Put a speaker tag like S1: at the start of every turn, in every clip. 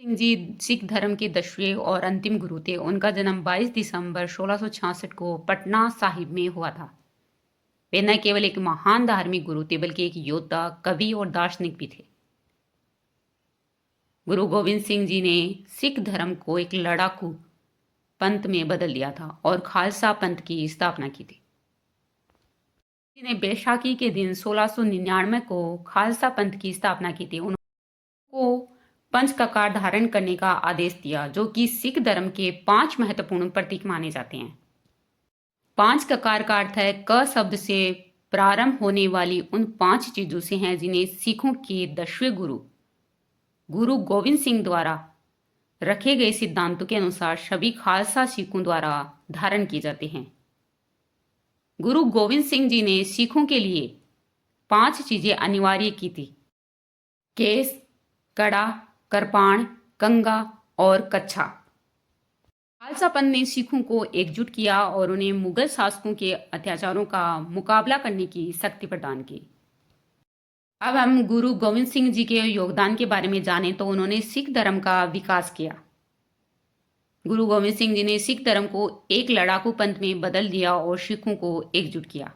S1: सिंह जी सिख धर्म के 10वें और अंतिम गुरु थे। उनका जन्म 22 दिसंबर 1666 को पटना साहिब में हुआ था। वे न केवल एक महान धार्मिक गुरु थे बल्कि एक योद्धा, कवि और दार्शनिक भी थे। गुरु गोविंद सिंह जी ने सिख धर्म को एक लड़ाकू पंथ में बदल दिया था और खालसा पंथ की स्थापना की थी। ने बैसाखी के दिन 1699 को खालसा पंथ की स्थापना की थी। उनको पंच ककार धारण करने का आदेश दिया, जो कि सिख धर्म के 5 महत्वपूर्ण प्रतीक माने जाते हैं। 5 ककार का अर्थ है क शब्द से प्रारंभ होने वाली उन 5 चीजों से हैं जिन्हें सिखों के 10वें गुरु गुरु गोविंद सिंह द्वारा रखे गए सिद्धांतों के अनुसार सभी खालसा सिखों द्वारा धारण किए जाते हैं। गुरु गोविंद सिंह जी ने सिखों के लिए 5 चीजें अनिवार्य की थी: केस, कड़ा, कृपाण, कंगा और कच्छा। खालसा पंथ ने सिखों को एकजुट किया और उन्हें मुगल शासकों के अत्याचारों का मुकाबला करने की शक्ति प्रदान की। अब हम गुरु गोविंद सिंह जी के योगदान के बारे में जानें तो उन्होंने सिख धर्म का विकास किया। गुरु गोविंद सिंह जी ने सिख धर्म को एक लड़ाकू पंथ में बदल दिया और सिखों को एकजुट किया।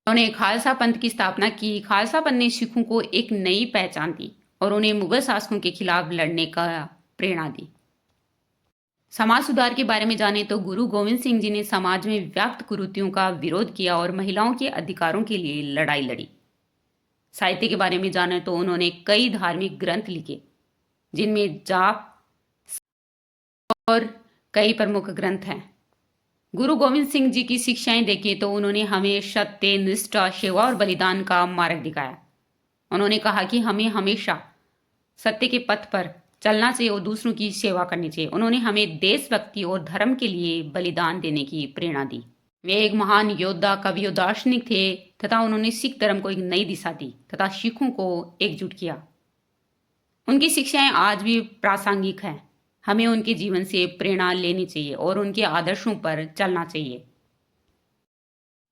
S1: उन्होंने खालसा पंथ की स्थापना की। खालसा पंथ ने सिखों को एक नई पहचान दी और उन्हें मुगल शासकों के खिलाफ लड़ने का प्रेरणा दी। समाज सुधार के बारे में जाने तो गुरु गोविंद सिंह जी ने समाज में व्याप्त कुरीतियों का विरोध किया और महिलाओं के अधिकारों के लिए लड़ाई लड़ी। साहित्य के बारे में जाने तो उन्होंने कई धार्मिक ग्रंथ लिखे, जिनमें जाप और कई प्रमुख ग्रंथ हैं। गुरु गोविंद सिंह जी की शिक्षाएं देखें तो उन्होंने हमें सत्य, निष्ठा, सेवा और बलिदान का मार्ग दिखाया। उन्होंने कहा कि हमें हमेशा सत्य के पथ पर चलना चाहिए और दूसरों की सेवा करनी चाहिए। उन्होंने हमें देशभक्ति और धर्म के लिए बलिदान देने की प्रेरणा दी। वे एक महान योद्धा, कवि और दार्शनिक थे तथा उन्होंने सिख धर्म को एक नई दिशा दी तथा सिखों को एकजुट किया। उनकी शिक्षाएं आज भी प्रासंगिक हैं। हमें उनके जीवन से प्रेरणा लेनी चाहिए और उनके आदर्शों पर चलना चाहिए।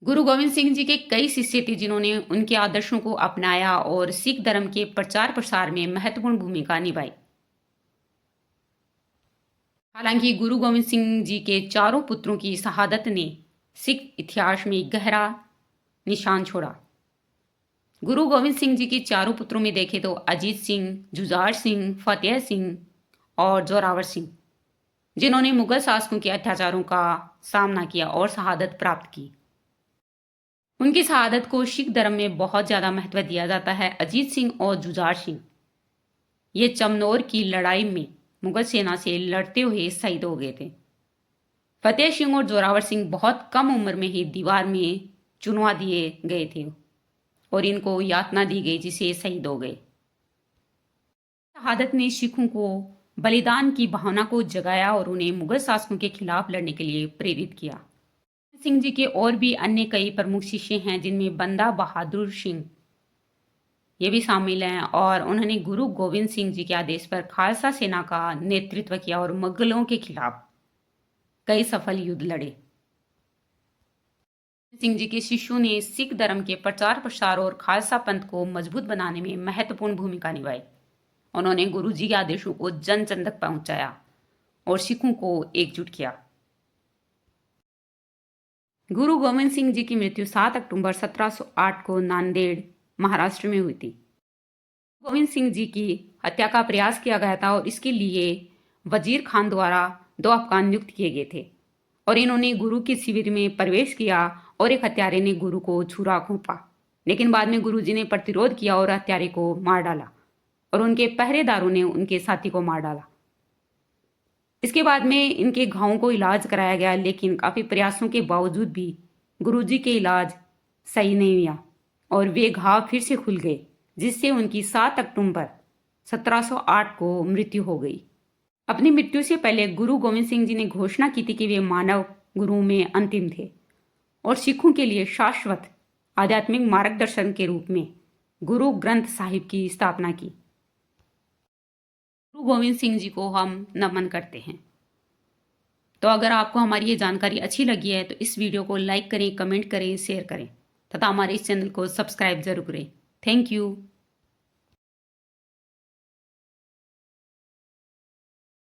S1: गुरु गोविंद सिंह जी के कई शिष्य थे जिन्होंने उनके आदर्शों को अपनाया और सिख धर्म के प्रचार प्रसार में महत्वपूर्ण भूमिका निभाई। हालांकि गुरु गोविंद सिंह जी के चारों पुत्रों की शहादत ने सिख इतिहास में गहरा निशान छोड़ा। गुरु गोविंद सिंह जी के चारों पुत्रों में देखें तो अजीत सिंह, जुझार सिंह, फतेह सिंह और जोरावर सिंह, जिन्होंने मुगल शासकों के अत्याचारों का सामना किया और शहादत प्राप्त की। उनकी शहादत को सिख धर्म में बहुत ज़्यादा महत्व दिया जाता है। अजीत सिंह और जुझार सिंह ये चमनौर की लड़ाई में मुगल सेना से लड़ते हुए शहीद हो गए थे। फतेह सिंह और जोरावर सिंह बहुत कम उम्र में ही दीवार में चुनवा दिए गए थे और इनको यातना दी गई, जिसे शहीद हो गए। शहादत ने सिखों को बलिदान की भावना को जगाया और उन्हें मुगल शासकों के खिलाफ लड़ने के लिए प्रेरित किया। सिंह जी के और भी अन्य कई प्रमुख शिष्य हैं, जिनमें बंदा बहादुर सिंह ये भी शामिल हैं और उन्होंने गुरु गोविंद सिंह जी के आदेश पर खालसा सेना का नेतृत्व किया और मुगलों के खिलाफ कई सफल युद्ध लड़े। सिंह जी के शिष्यों ने सिख धर्म के प्रचार प्रसार और खालसा पंथ को मजबूत बनाने में महत्वपूर्ण भूमिका निभाई। उन्होंने गुरु जी के आदेशों को जन जन तक पहुंचाया और सिखों को एकजुट किया। गुरु गोविंद सिंह जी की मृत्यु 7 अक्टूबर 1708 को नांदेड़, महाराष्ट्र में हुई थी। गोविंद सिंह जी की हत्या का प्रयास किया गया था और इसके लिए वजीर खान द्वारा 2 अफगान नियुक्त किए गए थे और इन्होंने गुरु के शिविर में प्रवेश किया और एक हत्यारे ने गुरु को छुरा घोंपा, लेकिन बाद में गुरु जी ने प्रतिरोध किया और हत्यारे को मार डाला और उनके पहरेदारों ने उनके साथी को मार डाला। इसके बाद में इनके घावों को इलाज कराया गया, लेकिन काफ़ी प्रयासों के बावजूद भी गुरुजी के इलाज सही नहीं हुआ और वे घाव फिर से खुल गए, जिससे उनकी 7 अक्टूबर 1708 को मृत्यु हो गई। अपनी मृत्यु से पहले गुरु गोविंद सिंह जी ने घोषणा की थी कि वे मानव गुरु में अंतिम थे और सिखों के लिए शाश्वत आध्यात्मिक मार्गदर्शन के रूप में गुरु ग्रंथ साहिब की स्थापना की। गुरु गोविंद सिंह जी को हम नमन करते हैं। तो अगर आपको हमारी ये जानकारी अच्छी लगी है तो इस वीडियो को लाइक करें, कमेंट करें, शेयर करें तथा हमारे इस चैनल को सब्सक्राइब जरूर करें। Thank you.